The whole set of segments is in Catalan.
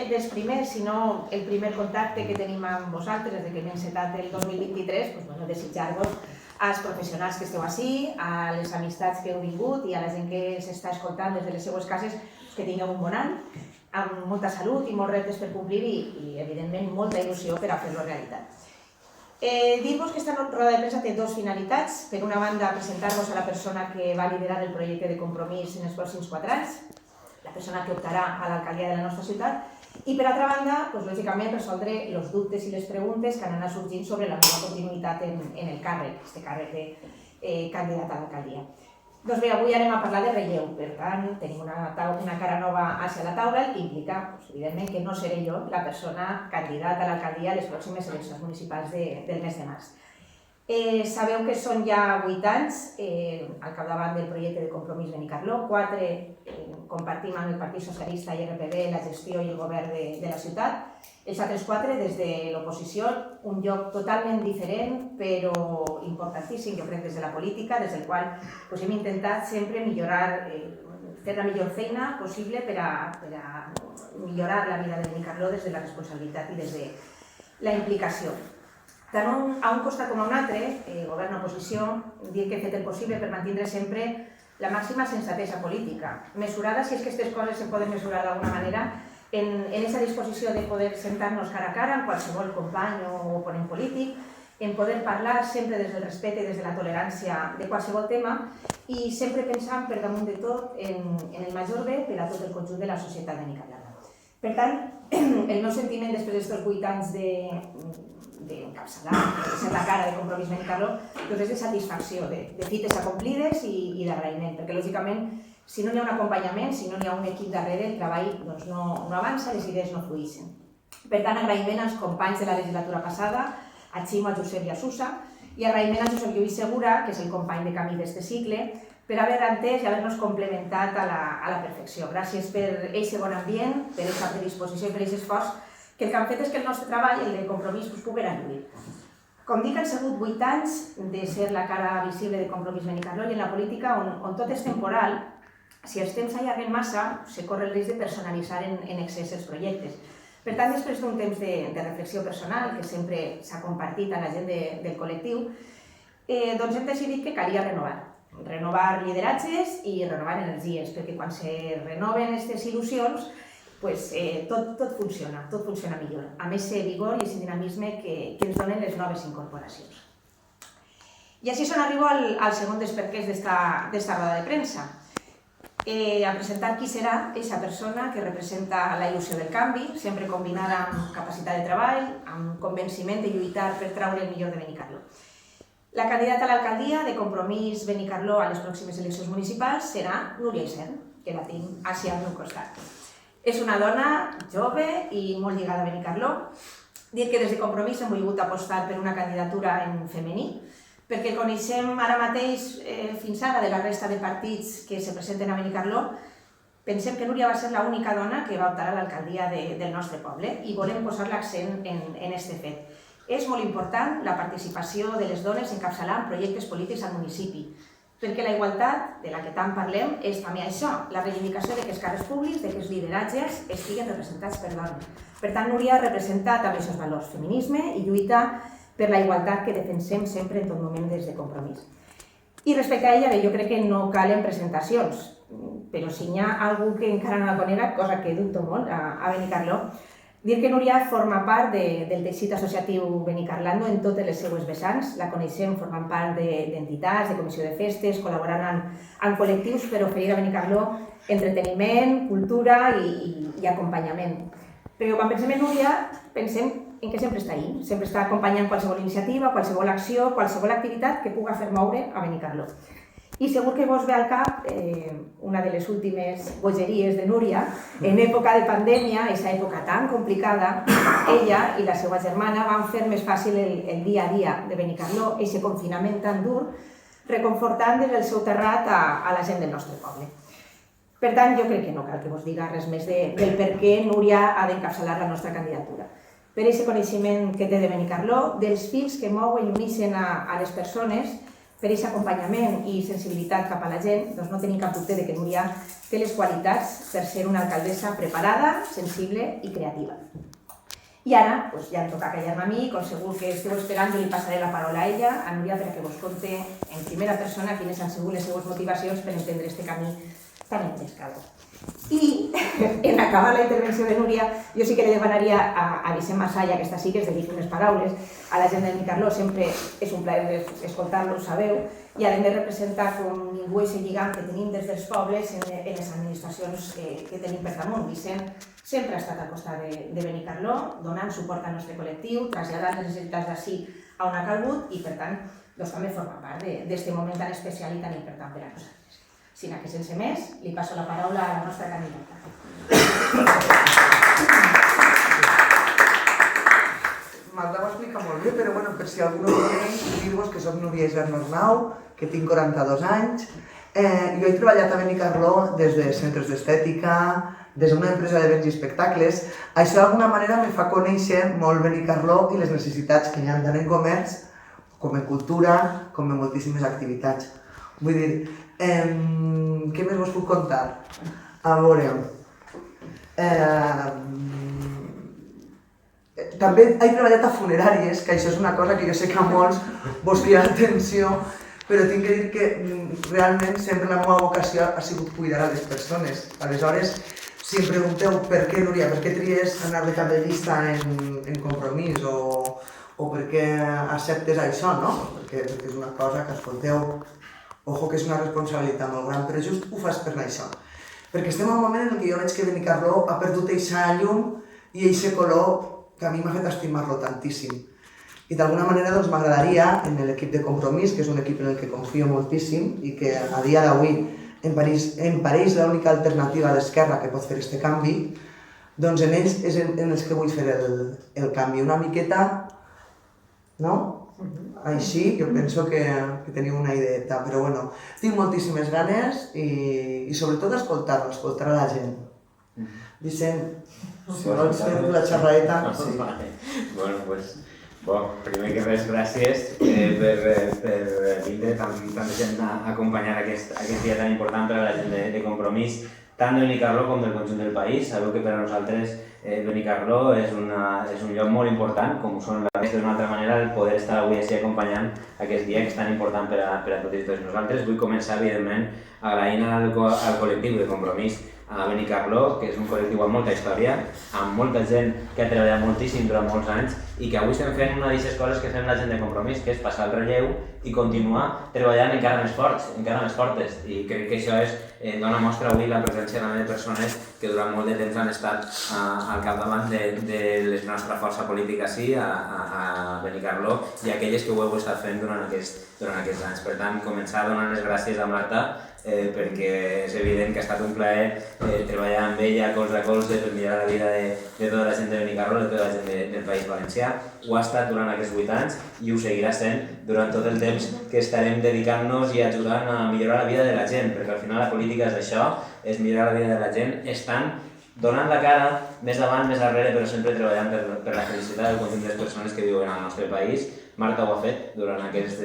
dels primers, sinó el primer contacte que tenim amb vosaltres des que hem encetat el 2023, desitjar-vos als professionals que esteu ací, a les amistats que heu vingut i a la gent que s'està escoltant des de les seues cases, que tingueu un bon any, amb molta salut i molts reptes per complir i evidentment, molta il·lusió per a fer-lo realitat. Dir-vos que esta roda de premsa té dues finalitats. Per una banda, presentar-vos a la persona que va liderar el projecte de Compromís en els pròxims 4 anys, la persona que optarà a l'alcaldia de la nostra ciutat, i per altra banda, lògicament, resoldre els dubtes i les preguntes que han anat sorgint sobre la meva continuïtat en el càrrec, aquest càrrec de candidat a l'alcaldia. Doncs bé, avui anem a parlar de relleu, per tant, tenim una cara nova hacia la taula, el que implica, evidentment, que no seré jo la persona candidata a l'alcaldia a les pròximes eleccions municipals del mes de març. Sabeu que són ja 8 anys al capdavant del projecte de Compromís Benicarló, 4 compartim amb el Partit Socialista i RPB la gestió i el govern de la ciutat, els altres 4 des de l'oposició, un lloc totalment diferent però importantíssim, jo crec, des de la política, des del qual hem intentat sempre millorar, fer la millor feina possible per a millorar la vida de Benicarló des de la responsabilitat i des de la implicació. Tant a un costat com a un altre, govern-oposició, dir que he fet el possible per mantenir sempre la màxima sensatesa política, mesurada, si és que aquestes coses se poden mesurar d'alguna manera, en aquesta disposició de poder sentar-nos cara a cara amb qualsevol company o oponent polític, en poder parlar sempre des del respecte i des de la tolerància de qualsevol tema i sempre pensant per damunt de tot en el major bé per a tot el conjunt de la societat benicarlana. Per tant, el meu sentiment després d'aquests 8 anys d'encapçalar, de ser la cara de Compromís Benicarló, és de satisfacció, de fites acomplides i d'agraïment, perquè lògicament si no hi ha un acompanyament, si no hi ha un equip darrere, el treball no avança, les idees no fluïxen. Per tant, agraïment als companys de la legislatura passada, a Ximo, a Josep i a Susa, i agraïment a Josep Lluís Segura, que és el company de camí d'este cicle, per haver entès i haver-nos complementat a la perfecció. Gràcies per aquest bon ambient, per aquesta predisposició i per aquest esforç, que el que han fet és que el nostre treball, el de Compromís, pugui lluir. Com dic, han sigut 8 anys de ser la cara visible de Compromís Benicarló i en la política on tot és temporal, si els temps s'allarguen massa, se corre el risc de personalitzar en excés els projectes. Per tant, després d'un temps de reflexió personal, que sempre s'ha compartit a la gent del col·lectiu, doncs hem decidit que calia renovar lideratges i renovar energies, perquè quan se renoven aquestes il·lusions, tot funciona millor, amb aquest vigor i aquest dinamisme que ens donen les noves incorporacions. I així arribo al segon dels perquès d'esta roda de premsa, a presentar qui serà aquesta persona que representa la il·lusió del canvi, sempre combinada amb capacitat de treball, amb convenciment de lluitar per treure el millor de Benicarló. La candidata a l'alcaldia de Compromís Benicarló a les pròximes eleccions municipals serà Núria Isern, que la tinc així al meu costat. És una dona jove i molt lligada a Benicarló. Dir que des de Compromís hem volgut apostar per una candidatura en femení, perquè coneixem ara mateix, fins ara, de la resta de partits que se presenten a Benicarló, pensem que Núria va ser l'única dona que va optar a l'alcaldia del nostre poble i volem posar l'accent en aquest fet. És molt important la participació de les dones encapçalant projectes polítics al municipi, perquè la igualtat, de la que tant parlem, és també això, la reivindicació que els càrrecs públics, que els lideratges estiguen representats per dones. Per tant, Núria representa també aquests valors, feminisme i lluita per la igualtat que defensem sempre en tot moment des de Compromís. I respecte a ella, jo crec que no calen presentacions, però si hi ha algú que encara no la conega, cosa que dubto molt a Benicarló, dir que Núria forma part del teixit associatiu benicarlando en totes les seues vessants. La coneixem formant part d'entitats, de comissió de festes, col·laborant amb col·lectius per oferir a Benicarló entreteniment, cultura i acompanyament. Però quan pensem en Núria, pensem en que sempre està ahí, sempre està acompanyant qualsevol iniciativa, qualsevol acció, qualsevol activitat que puga fer moure a Benicarló. I segur que vos ve al cap una de les últimes bogeries de Núria. En època de pandèmia, aquesta època tan complicada, ella i la seva germana van fer més fàcil el dia a dia de Benicarló, aquest confinament tan dur, reconfortant des del seu terrat a la gent del nostre poble. Per tant, jo crec que no cal que vos diga res més del per què Núria ha d'encapçalar la nostra candidatura. Per aquest coneixement que té de Benicarló, dels fils que mouen i uneixen a les persones, per aquest acompanyament i sensibilitat cap a la gent, doncs no tenim cap dubte que Núria té les qualitats per ser una alcaldessa preparada, sensible i creativa. I ara ja em toca callar-me a mi, com segur que esteu esperant, li passaré la paraula a ella, a Núria, perquè vos conte en primera persona quines han sigut les seues motivacions per entendre este camí tan engrescador. I en acabar la intervenció de Núria, jo sí que li demanaria a Vicent Marsalla, que està així, que es dediqui unes paraules, a la gent de Benicarló, sempre és un plaer escoltar-lo, ho sabeu, i a més representar com ningú aquest lligam que tenim des dels pobles en les administracions que tenim per damunt. Vicent sempre ha estat al costat de Benicarló, donant suport al nostre col·lectiu, traslladant les necessitats d'ací a on ha calgut i, per tant, també forma part d'aquest moment tan especial i tan important per a nosaltres. Sinó que, sense més, li passo la paraula a la nostra candidata. Magda ho explica molt bé, però per si algú no ho coneix, dir-vos que soc Núria Isern Arnau, que tinc 42 anys. Jo he treballat a Benicarló des de centres d'estètica, des d'una empresa de béns i espectacles. Això d'alguna manera me fa conèixer molt Benicarló i les necessitats que hi ha tant en comerç, com en cultura, com en moltíssimes activitats. Vull dir, què més vos puc contar? A veure... També he treballat a funeràries, que això és una cosa que jo sé que a molts vos crida l'atenció, però tinc que dir que realment sempre la meva vocació ha sigut cuidar a les persones. Aleshores, si em pregunteu per què, Núria, per què tries anar de cap de llista en Compromís o per què acceptes això, no? Perquè és una cosa que, escolteu, ojo que és una responsabilitat molt gran, però just ho fas per això. Perquè estem en un moment en què jo veig que Benicarló ha perdut eixa llum i eixe color que a mi m'ha fet estimar-lo tantíssim. I d'alguna manera m'agradaria, en l'equip de Compromís, que és un equip en el que confio moltíssim i que a dia d'avui em pareix l'única alternativa a l'esquerra que pot fer aquest canvi, doncs en ells és en els que vull fer el canvi. Una miqueta, no? Així, jo penso que teniu una ideeta, però bueno, tinc moltíssimes ganes i sobretot escoltar a la gent. Vicent, si vols fer la xerraeta... Bueno, doncs, primer que res, gràcies per vindre tanta gent a acompanyar aquest dia tan important per a la gent de Compromís, tant de Benicarló com del conjunt del país. Sabeu que per a nosaltres Benicarló és un lloc molt important, com ho són la resta d'una altra manera, el poder estar avui així acompanyant aquest dia que és tan important per a tots i tots nosaltres. Vull començar, evidentment, agraint al col·lectiu de Compromís a Benicarló, que és un col·lectiu amb molta història, amb molta gent que ha treballat moltíssim durant molts anys i que avui estem fent una d'aquestes coses que fem la gent de Compromís, que és passar el relleu i continuar treballant encara més forts, encara més fortes. I crec que això dona mostra avui la presència de persones que durant molt de temps han estat al capdavant de la nostra força política així, a Benicarló, i aquelles que ho heu estat fent durant aquests anys. Per tant, començar donant les gràcies a Marta, perquè és evident que ha estat un plaer treballar amb ella colze a colze per millorar la vida de tota la gent de Benicarló, de tota la gent del País Valencià. Ho ha estat durant aquests 8 anys i ho seguirà sent durant tot el temps que estarem dedicant-nos i ajudant a millorar la vida de la gent, perquè al final la política és això, és millorar la vida de la gent, estant donant la cara més davant, més darrere, però sempre treballant per la felicitat del conjunt de les persones que viuen al nostre país. Marta ho ha fet durant aquests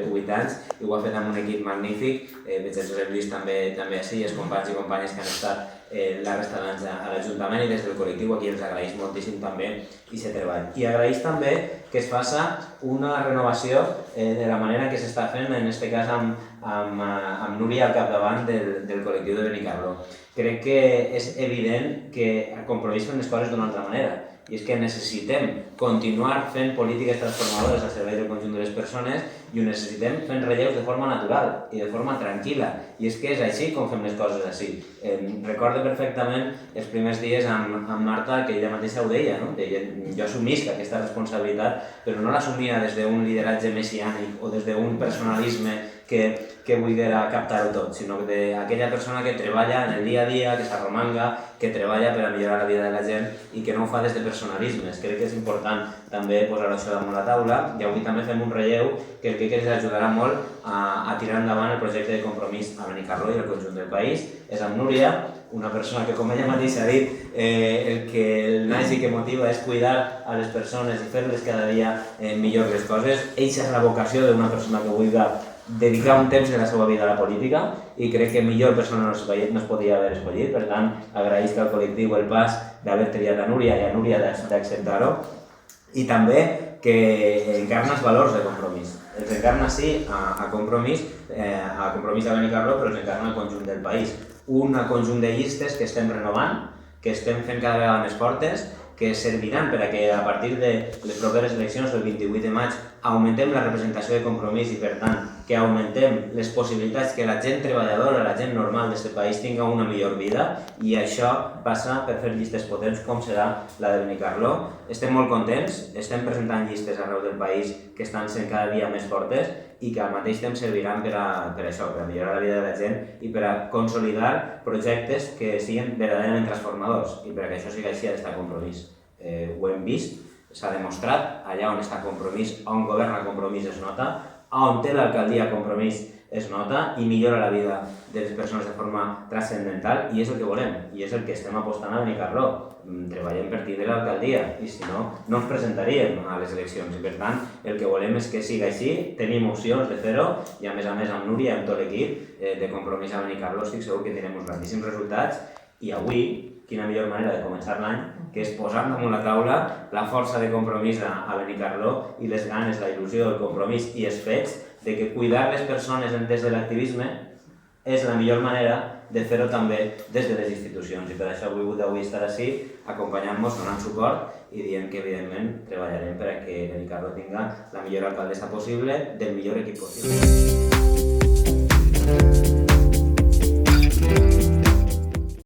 8 anys i ho ha fet amb un equip magnífic. Veig el Josep Lluís també així, els companys i companyes que han estat la resta d'anys a l'Ajuntament i des del col·lectiu, aquí els agraeix moltíssim també aquest treball. I agraeix també que es faça una renovació de la manera que s'està fent, en aquest cas amb Núria al capdavant del col·lectiu de Benicarló. Crec que és evident que Compromís fem les coses d'una altra manera. I és que necessitem continuar fent polítiques transformadores al servei del conjunt de les persones i ho necessitem fent relleus de forma natural i de forma tranquil·la. I és que és així com fem les coses així. Recordo perfectament els primers dies amb Marta que ella mateixa ho deia, no? Deia, jo assumisc aquesta responsabilitat, però no l'assumia des d'un lideratge messiànic o des d'un personalisme que volguera captar-ho tot, sinó d'aquella persona que treballa en el dia a dia, que s'arromanga, que treballa per a millorar la vida de la gent i que no ho fa des de personalismes. Crec que és important també posar això damunt la taula i avui també fem un relleu que crec que ens ajudarà molt a tirar endavant el projecte de Compromís a Benicarló i al conjunt del país. És amb Núria, una persona que, com ella mateixa ha dit, el que el naix i que motiva és cuidar a les persones i fer-les cada dia millor les coses. Eixa és la vocació d'una persona que vulgui dedicar un temps de la seva vida a la política i crec que millor persona no es podia haver escollit. Per tant, agraïsc al col·lectiu el pas d'haver triat a Núria i a Núria d'acceptar-ho i també que encarna els valors de Compromís. Els encarna, sí, a Compromís de Benicarló, però els encarna al conjunt del país. Un conjunt de llistes que estem renovant, que estem fent cada vegada més fortes, que serviran per a que a partir de les properes eleccions del 28 de maig augmentem la representació de Compromís i, per tant, que augmentem les possibilitats que la gent treballadora, la gent normal d'aquest país tinga una millor vida i això passa per fer llistes potents com serà la de Benicarló. Estem molt contents, estem presentant llistes arreu del país que estan sent cada dia més fortes i que al mateix temps serviran per això, per a millorar la vida de la gent i per a consolidar projectes que siguin verdaderament transformadors i per a que això sigui així ha d'estar Compromís. Ho hem vist, s'ha demostrat, allà on està Compromís, on governa Compromís es nota, on té l'alcaldia Compromís es nota i millora la vida de les persones de forma transcendental i és el que volem i és el que estem apostant a Benicarló. Treballem per tindre l'alcaldia i si no, no ens presentaríem a les eleccions i per tant el que volem és que sigui així, tenim opcions de fer-ho i a més amb Núria i amb tot l'equip de Compromís a Benicarló estic segur que tindrem uns grandíssims resultats i avui quina millor manera de començar l'any que és posar damunt la taula la força de Compromís a Benicarló i les ganes, la il·lusió del Compromís i els fets de que cuidar les persones des de l'activisme és la millor manera de fer-ho també des de les institucions i per això he volgut avui estar així acompanyant-nos, donant suport i dient que evidentment treballarem per a que Benicarló tinga la millor alcaldessa possible del millor equip possible.